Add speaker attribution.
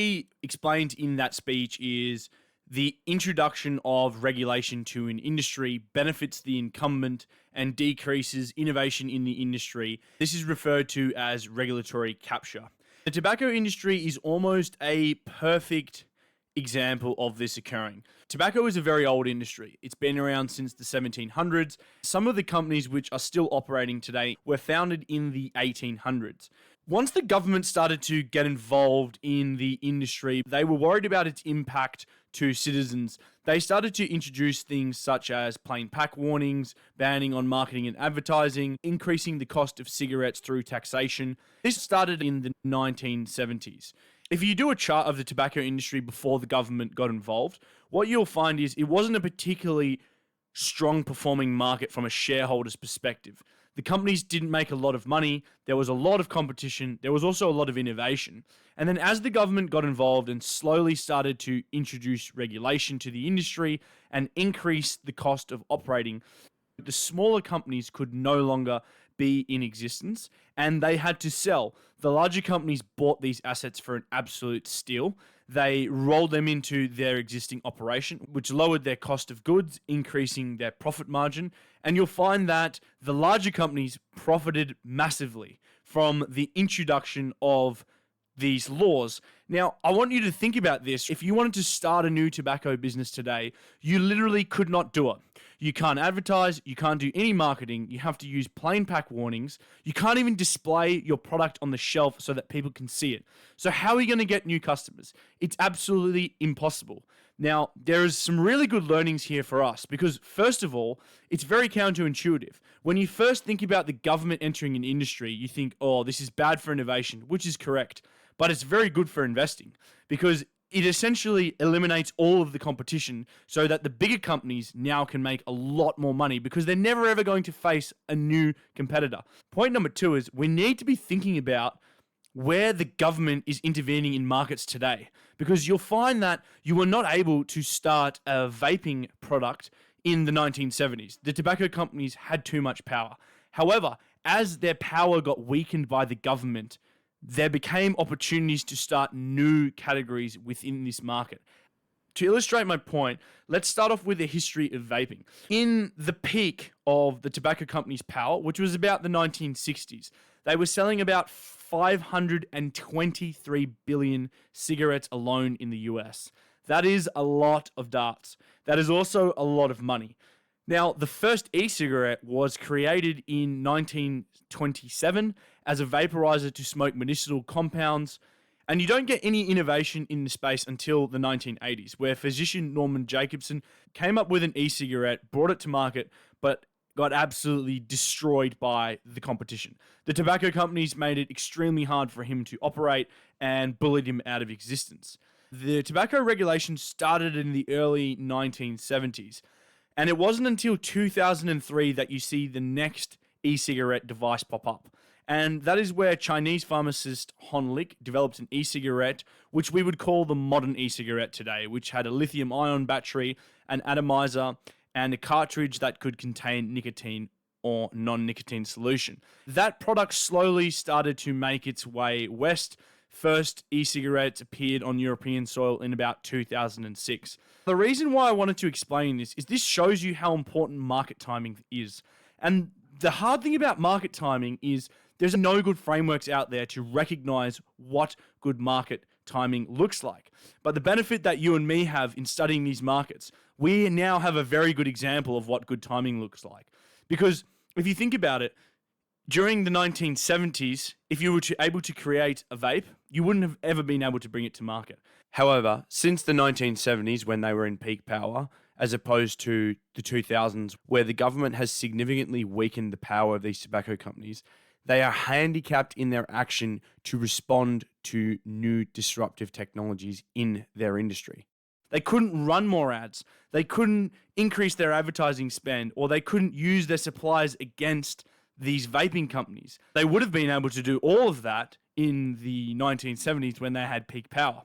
Speaker 1: he explained in that speech is the introduction of regulation to an industry benefits the incumbent and decreases innovation in the industry. This is referred to as regulatory capture. The tobacco industry is almost a perfect example of this occurring. Tobacco is a very old industry. It's been around since the 1700s. Some of the companies which are still operating today were founded in the 1800s. Once the government started to get involved in the industry, they were worried about its impact to citizens. They started to introduce things such as plain pack warnings, banning on marketing and advertising, increasing the cost of cigarettes through taxation. This started in the 1970s. If you do a chart of the tobacco industry before the government got involved, what you'll find is it wasn't a particularly strong performing market from a shareholder's perspective. The companies didn't make a lot of money. There was a lot of competition. There was also a lot of innovation. And then as the government got involved and slowly started to introduce regulation to the industry and increase the cost of operating, the smaller companies could no longer be in existence and they had to sell. The larger companies bought these assets for an absolute steal. They rolled them into their existing operation, which lowered their cost of goods, increasing their profit margin. And you'll find that the larger companies profited massively from the introduction of these laws. Now, I want you to think about this. If you wanted to start a new tobacco business today, you literally could not do it. You can't advertise, you can't do any marketing, you have to use plain pack warnings, you can't even display your product on the shelf so that people can see it. So how are you going to get new customers? It's absolutely impossible. Now, there is some really good learnings here for us because, first of all, it's very counterintuitive. When you first think about the government entering an industry, you think, oh, this is bad for innovation, which is correct, but it's very good for investing because it essentially eliminates all of the competition so that the bigger companies now can make a lot more money because they're never ever going to face a new competitor. Point number 2 is we need to be thinking about where the government is intervening in markets today, because you'll find that you were not able to start a vaping product in the 1970s. The tobacco companies had too much power. However, as their power got weakened by the government, there became opportunities to start new categories within this market. To illustrate my point, let's start off with the history of vaping. In the peak of the tobacco company's power, which was about the 1960s, they were selling about 523 billion cigarettes alone in the US. That is a lot of darts. That is also a lot of money. Now, the first e-cigarette was created in 1927 as a vaporizer to smoke medicinal compounds, and you don't get any innovation in the space until the 1980s, where physician Norman Jacobson came up with an e-cigarette, brought it to market, but got absolutely destroyed by the competition. The tobacco companies made it extremely hard for him to operate and bullied him out of existence. The tobacco regulation started in the early 1970s, and it wasn't until 2003 that you see the next e-cigarette device pop up. And that is where Chinese pharmacist Hon Lik developed an e-cigarette, which we would call the modern e-cigarette today, which had a lithium-ion battery, an atomizer, and a cartridge that could contain nicotine or non-nicotine solution. That product slowly started to make its way west. First e-cigarettes appeared on European soil in about 2006. The reason why I wanted to explain this is this shows you how important market timing is. And the hard thing about market timing is there's no good frameworks out there to recognize what good market timing looks like. But the benefit that you and me have in studying these markets, we now have a very good example of what good timing looks like. Because if you think about it, during the 1970s, if you were able to create a vape, you wouldn't have ever been able to bring it to market. However, since the 1970s, when they were in peak power, as opposed to the 2000s, where the government has significantly weakened the power of these tobacco companies, they are handicapped in their action to respond to new disruptive technologies in their industry. They couldn't run more ads, they couldn't increase their advertising spend, or they couldn't use their suppliers against these vaping companies. They would have been able to do all of that in the 1970s when they had peak power.